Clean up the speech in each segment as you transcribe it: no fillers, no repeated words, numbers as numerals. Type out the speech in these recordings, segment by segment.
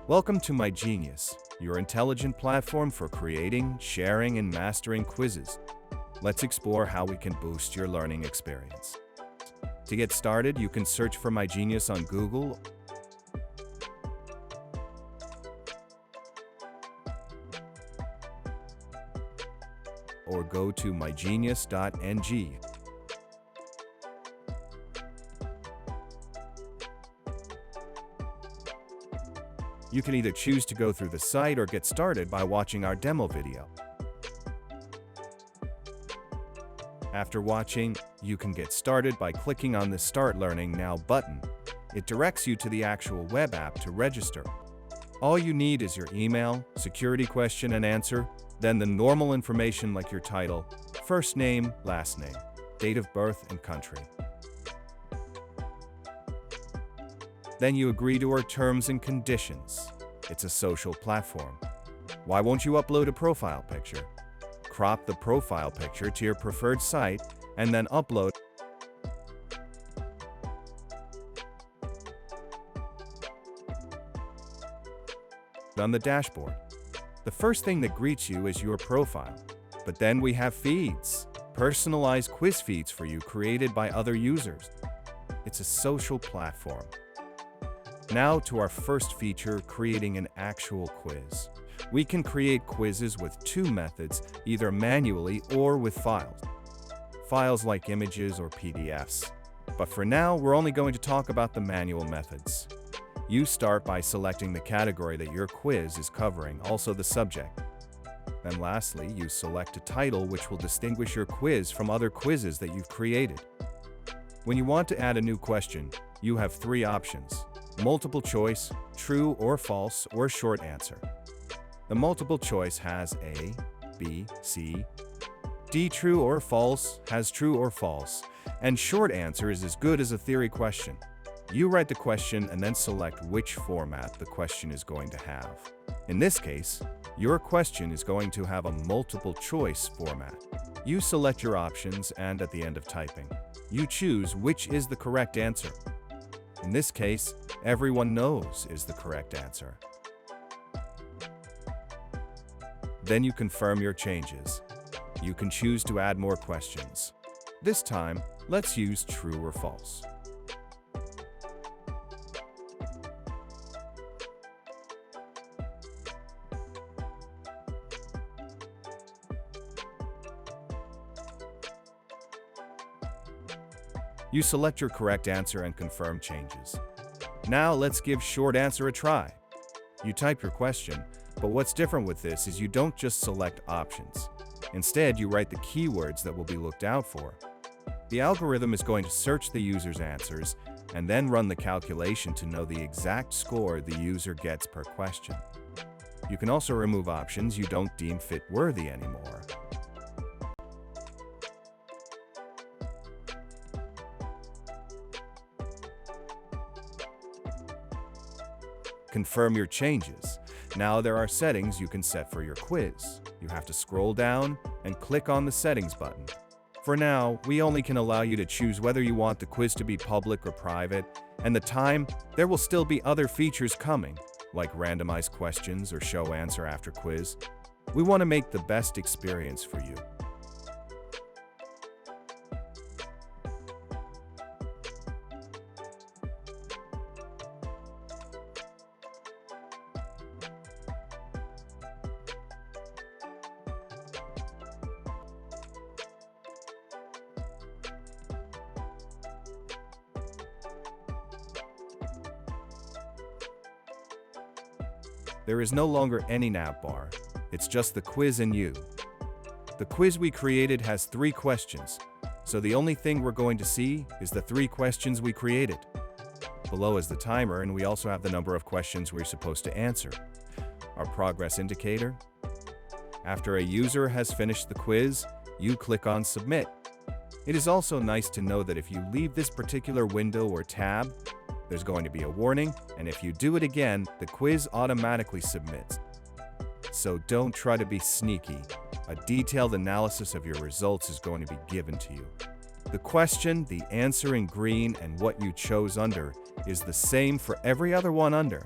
Welcome to My Genius, your intelligent platform for creating, sharing, and mastering quizzes. Let's explore how we can boost your learning experience. To get started, you can search for My Genius on Google or go to mygenius.ng. You can either choose to go through the site or get started by watching our demo video. After watching, you can get started by clicking on the Start Learning Now button. It directs you to the actual web app to register. All you need is your email, security question and answer, then the normal information like your title, first name, last name, date of birth, and country. Then you agree to our terms and conditions. It's a social platform. Why won't you upload a profile picture? Crop the profile picture to your preferred site and then upload on the dashboard. The first thing that greets you is your profile, but then we have feeds, personalized quiz feeds for you created by other users. It's a social platform. Now to our first feature, creating an actual quiz. We can create quizzes with two methods, either manually or with files. Files like images or PDFs. But for now, we're only going to talk about the manual methods. You start by selecting the category that your quiz is covering, also the subject. Then lastly, you select a title which will distinguish your quiz from other quizzes that you've created. When you want to add a new question, you have three options: multiple choice, true or false, or short answer. The multiple choice has A, B, C. D, true or false, has true or false, and short answer is as good as a theory question. You write the question and then select which format the question is going to have. In this case, your question is going to have a multiple choice format. You select your options and at the end of typing, you choose which is the correct answer. In this case, everyone knows is the correct answer. Then you confirm your changes. You can choose to add more questions. This time, let's use true or false. You select your correct answer and confirm changes. Now let's give short answer a try. You type your question, but what's different with this is you don't just select options. Instead, you write the keywords that will be looked out for. The algorithm is going to search the user's answers and then run the calculation to know the exact score the user gets per question. You can also remove options you don't deem fit-worthy anymore. Confirm your changes. Now there are settings you can set for your quiz. You have to scroll down and click on the settings button. For now, we only can allow you to choose whether you want the quiz to be public or private, and the time. There will still be other features coming, like randomized questions or show answer after quiz. We want to make the best experience for you. There is no longer any nav bar. It's just the quiz and you. The quiz we created has 3 questions, so the only thing we're going to see is the 3 questions we created. Below is the timer, and we also have the number of questions we're supposed to answer. Our progress indicator. After a user has finished the quiz, you click on Submit. It is also nice to know that if you leave this particular window or tab, there's going to be a warning, and if you do it again, the quiz automatically submits. So don't try to be sneaky. A detailed analysis of your results is going to be given to you. The question, the answer in green, and what you chose under is the same for every other one under.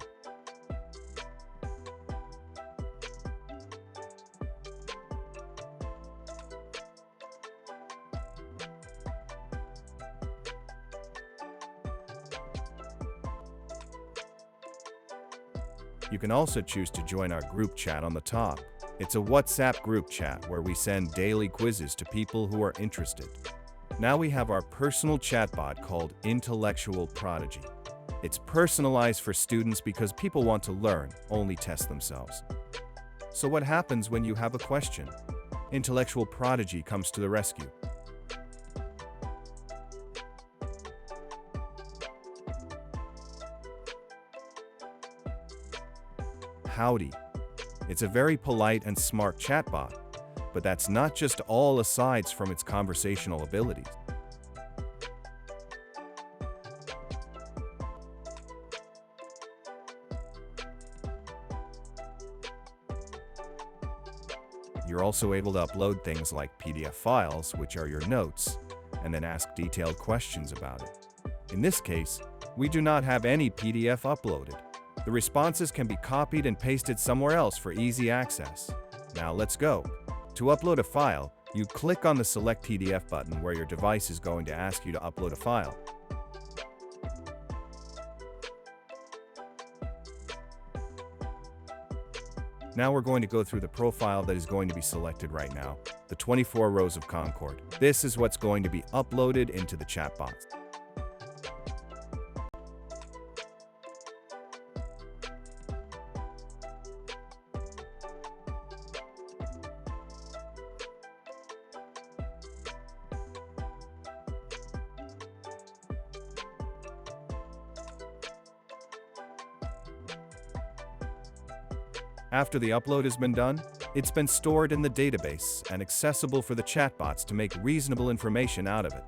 You can also choose to join our group chat on the top. It's a WhatsApp group chat where we send daily quizzes to people who are interested. Now we have our personal chatbot called Intellectual Prodigy. It's personalized for students because people want to learn, only test themselves. So what happens when you have a question? Intellectual Prodigy comes to the rescue. Howdy. It's a very polite and smart chatbot, but that's not just all asides from its conversational abilities. You're also able to upload things like PDF files, which are your notes, and then ask detailed questions about it. In this case, we do not have any PDF uploaded. The responses can be copied and pasted somewhere else for easy access. Now let's go. To upload a file, you click on the Select PDF button where your device is going to ask you to upload a file. Now we're going to go through the profile that is going to be selected right now, the 24 rows of Concord. This is what's going to be uploaded into the chatbot. After the upload has been done, it's been stored in the database and accessible for the chatbots to make reasonable information out of it.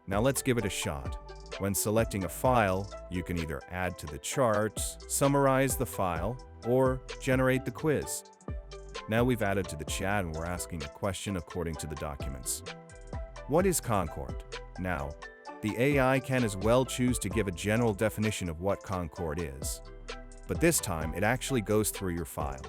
Now let's give it a shot. When selecting a file, you can either add to the charts, summarize the file, or generate the quiz. Now we've added to the chat and we're asking a question according to the documents. What is Concord? Now, the AI can as well choose to give a general definition of what Concord is. But this time, it actually goes through your file.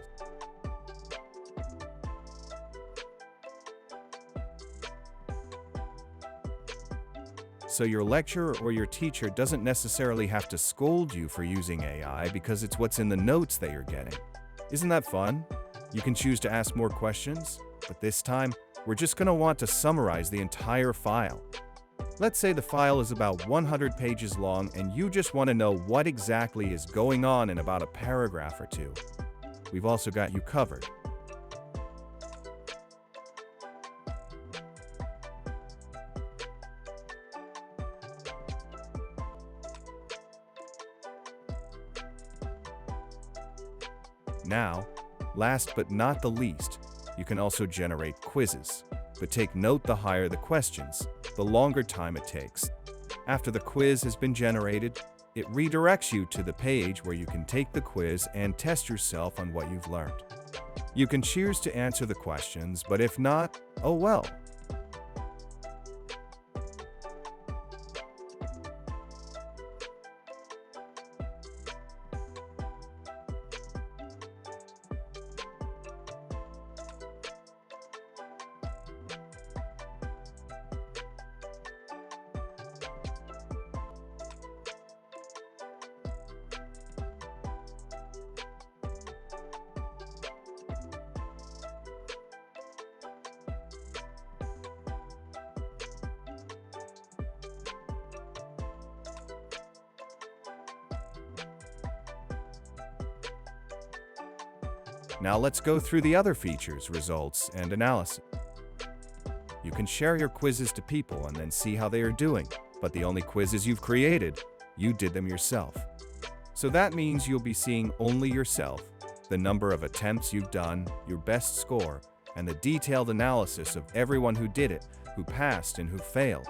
So your lecturer or your teacher doesn't necessarily have to scold you for using AI because it's what's in the notes that you're getting. Isn't that fun? You can choose to ask more questions, but this time, we're just going to want to summarize the entire file. Let's say the file is about 100 pages long and you just want to know what exactly is going on in about a paragraph or two. We've also got you covered. Now, last but not the least, you can also generate quizzes. But take note, the higher the questions, the longer time it takes. After the quiz has been generated, it redirects you to the page where you can take the quiz and test yourself on what you've learned. You can choose to answer the questions, but if not, oh well. Now let's go through the other features, results, and analysis. You can share your quizzes to people and then see how they are doing, but the only quizzes you've created, you did them yourself. So that means you'll be seeing only yourself, the number of attempts you've done, your best score, and the detailed analysis of everyone who did it, who passed and who failed.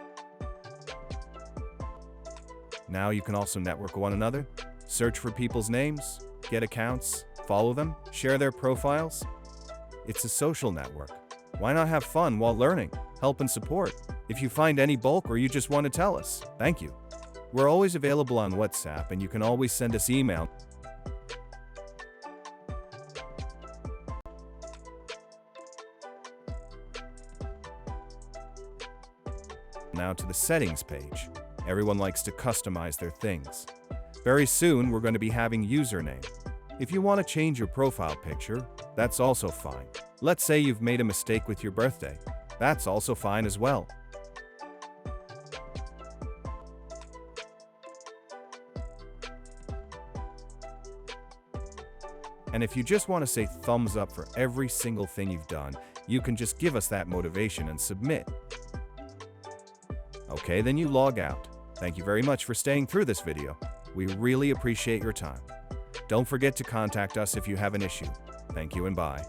Now you can also network one another, search for people's names, get accounts, follow them, share their profiles. It's a social network. Why not have fun while learning, help and support? If you find any bulk or you just want to tell us, thank you. We're always available on WhatsApp and you can always send us email. Now to the settings page. Everyone likes to customize their things. Very soon, we're going to be having username. If you want to change your profile picture, that's also fine. Let's say you've made a mistake with your birthday. That's also fine as well. And if you just want to say thumbs up for every single thing you've done, you can just give us that motivation and submit. Okay, then you log out. Thank you very much for staying through this video. We really appreciate your time. Don't forget to contact us if you have an issue. Thank you and bye.